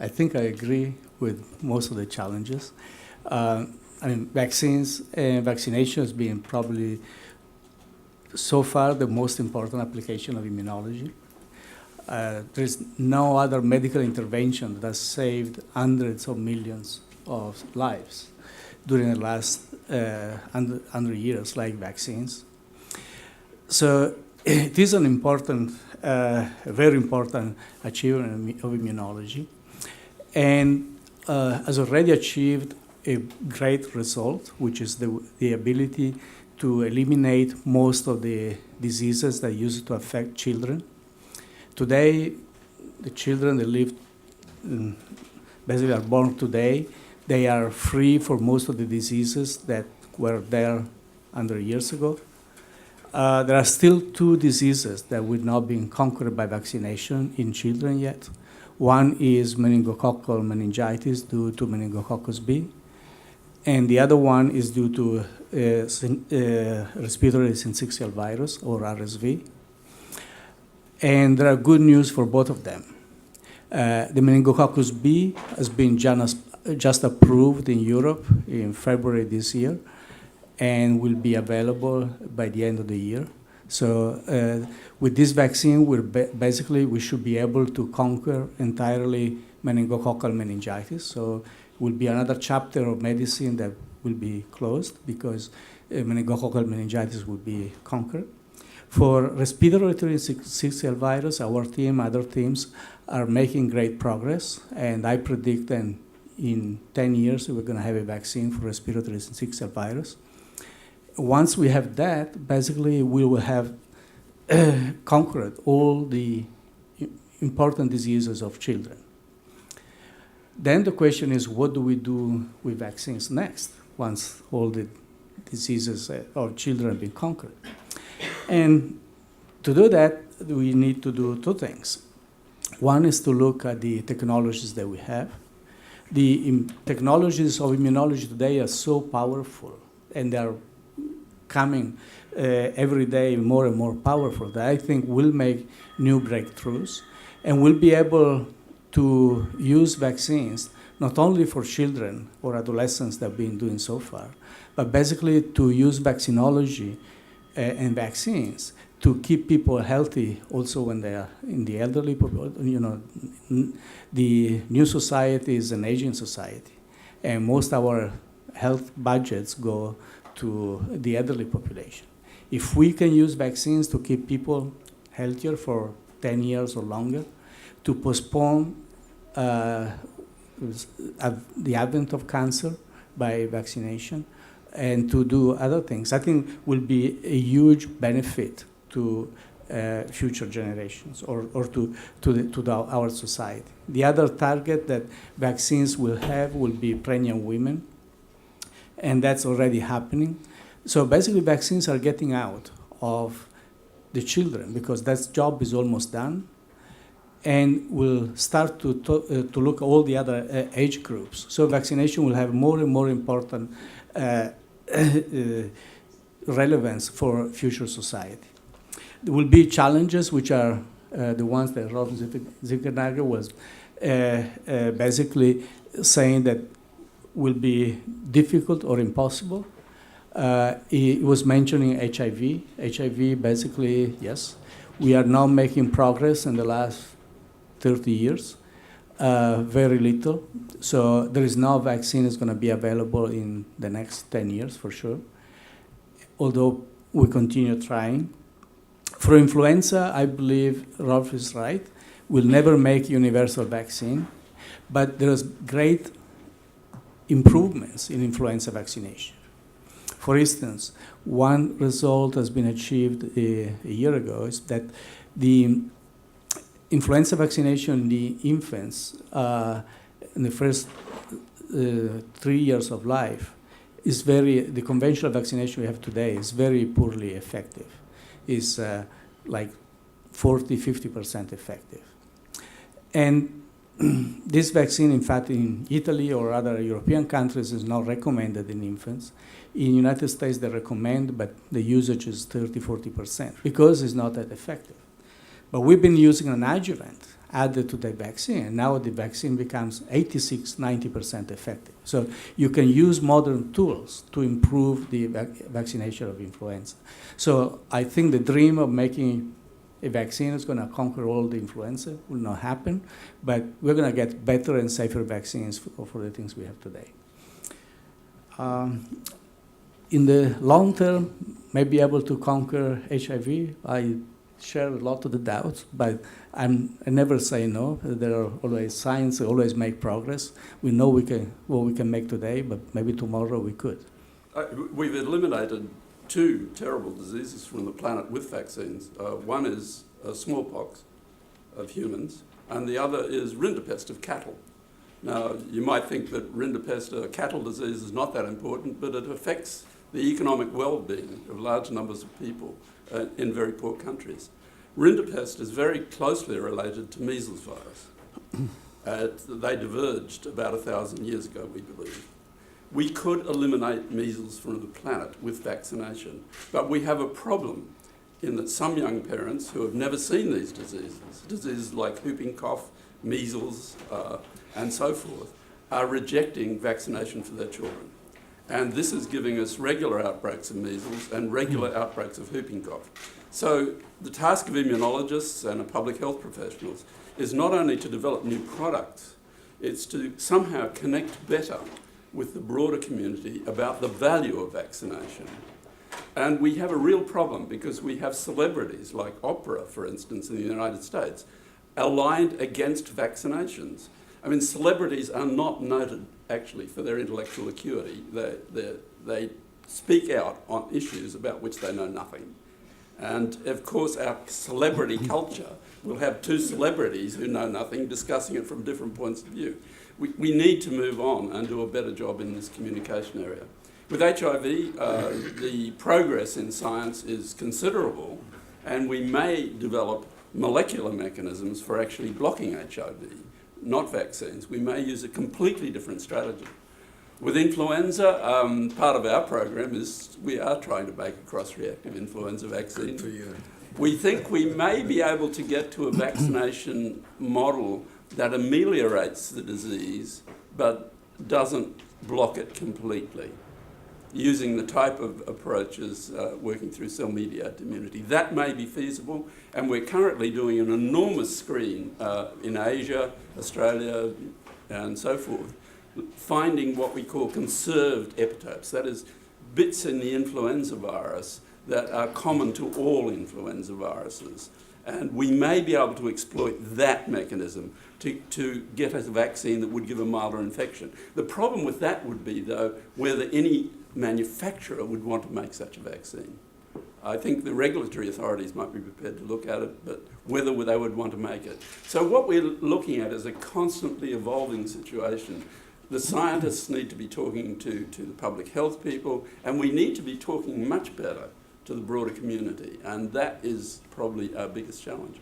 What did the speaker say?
I think I agree with most of the challenges. Vaccines and vaccination has been probably so far the most important application of immunology. There's no other medical intervention that has saved hundreds of millions of lives during the last 100 years, like vaccines. So it is an important, very important achievement of immunology, and has already achieved a great result, which is the ability to eliminate most of the diseases that used to affect children. Today, the children that live, basically are born today, they are free for most of the diseases that were there 100 years ago. There are still two diseases that would not be conquered by vaccination in children yet. One is meningococcal meningitis due to meningococcus B, and the other one is due to respiratory syncytial virus, or RSV. And there are good news for both of them. The meningococcus B has been just approved in Europe in February this year, and will be available by the end of the year. So with this vaccine, we should be able to conquer entirely meningococcal meningitis. So it will be another chapter of medicine that will be closed because meningococcal meningitis will be conquered. For respiratory syncytial virus, our team, other teams, are making great progress, and I predict that in 10 years we're going to have a vaccine for respiratory syncytial virus. Once we have that, basically we will have conquered all the important diseases of children. Then the question is, what do we do with vaccines next, once all the diseases of children have been conquered? And to do that, we need to do two things. One is to look at the technologies that we have. The technologies of immunology today are so powerful, and they are coming every day more and more powerful, that I think will make new breakthroughs, and we'll be able to use vaccines not only for children or adolescents that have been doing so far, but basically to use vaccinology and vaccines to keep people healthy also when they are in the elderly population. You know, the new society is an aging society, and most of our health budgets go to the elderly population. If we can use vaccines to keep people healthier for 10 years or longer, to postpone the advent of cancer by vaccination, and to do other things, I think will be a huge benefit to future generations or to our society. The other target that vaccines will have will be pregnant women, and that's already happening. So basically vaccines are getting out of the children because that job is almost done, and we'll start to look at all the other age groups. So vaccination will have more and more important relevance for future society. There will be challenges, which are the ones that Rolf Zinkernagel was basically saying that will be difficult or impossible. He was mentioning HIV. HIV, basically, yes. We are now making progress in the last 30 years, very little. So there is no vaccine that's going to be available in the next 10 years for sure, although we continue trying. For influenza, I believe Rolf is right. We'll never make universal vaccine, but there's great improvements in influenza vaccination. For instance, one result has been achieved a year ago is that the influenza vaccination in the infants in the first 3 years of life is the conventional vaccination we have today is very poorly effective. It's like 40-50% effective. And this vaccine, in fact, in Italy or other European countries is not recommended in infants. In the United States, they recommend, but the usage is 30-40% because it's not that effective. But we've been using an adjuvant. added to the vaccine. And now the vaccine becomes 86-90% effective. So you can use modern tools to improve the vaccination of influenza. So I think the dream of making a vaccine is going to conquer all the influenza will not happen, but we're going to get better and safer vaccines for the things we have today. In the long term, may be able to conquer HIV. I share a lot of the doubts, but I never say no. There are always science, always make progress. We know what we can make today, but maybe tomorrow we could. We've eliminated 2 terrible diseases from the planet with vaccines. One is smallpox of humans, and the other is rinderpest of cattle. Now, you might think that rinderpest, a cattle disease, is not that important, but it affects the economic well-being of large numbers of people in very poor countries. Rinderpest is very closely related to measles virus. They diverged about 1,000 years ago, we believe. We could eliminate measles from the planet with vaccination, but we have a problem in that some young parents who have never seen these diseases like whooping cough, measles, and so forth, are rejecting vaccination for their children. And this is giving us regular outbreaks of measles and regular outbreaks of whooping cough. So the task of immunologists and public health professionals is not only to develop new products, it's to somehow connect better with the broader community about the value of vaccination. And we have a real problem because we have celebrities like Oprah, for instance, in the United States, aligned against vaccinations. I mean, celebrities are not noted, actually, for their intellectual acuity. They speak out on issues about which they know nothing. And, of course, our celebrity culture will have 2 celebrities who know nothing discussing it from different points of view. We need to move on and do a better job in this communication area. With HIV, the progress in science is considerable, and we may develop molecular mechanisms for actually blocking HIV, not vaccines. We may use a completely different strategy. With influenza, part of our program is we are trying to make a cross-reactive influenza vaccine. We think we may be able to get to a vaccination model that ameliorates the disease but doesn't block it completely, using the type of approaches working through cell-mediated immunity. That may be feasible, and we're currently doing an enormous screen in Asia, Australia, and so forth, finding what we call conserved epitopes, that is, bits in the influenza virus that are common to all influenza viruses. And we may be able to exploit that mechanism to get a vaccine that would give a milder infection. The problem with that would be, though, whether any manufacturer would want to make such a vaccine. I think the regulatory authorities might be prepared to look at it, but whether they would want to make it. So what we're looking at is a constantly evolving situation. The scientists need to be talking to the public health people, and we need to be talking much better to the broader community, and that is probably our biggest challenge.